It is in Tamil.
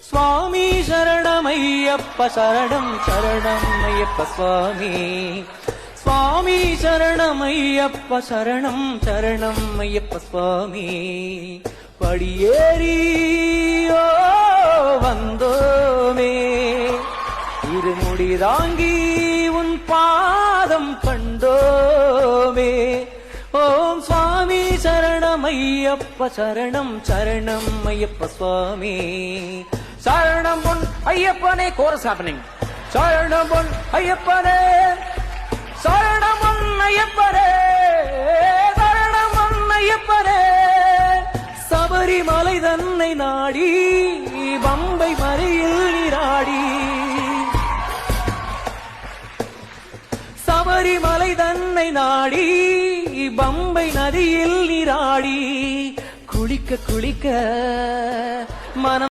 சுவாமி சரணமையப்ப சரணம் சரணம் ஐயப்ப சுவாமி சுவாமி சரணமையப்ப சரணம் சரணம் ஐயப்ப சுவாமி படியேறியோ வந்தோமே இருமுடி தாங்கி உன் பாதம் கண்டோமே ஓம் சுவாமி சரணமையப்ப சரணம் சரணம் ஐயப்ப சுவாமி சரணம் பொன் ஐயப்பனே கோரஸ் ஹேப்பனிங் சரணம் பொன் ஐயப்பனே சரணம் பொன் ஐயப்பனே சரணம் பொன் ஐயப்பனே சபரிமலை தன்னை நாடி பம்பை மலையில் நீராடி சபரிமலை தன்னை நாடி பம்பை நதியில் நீராடி குளிக்க குளிக்க மனம்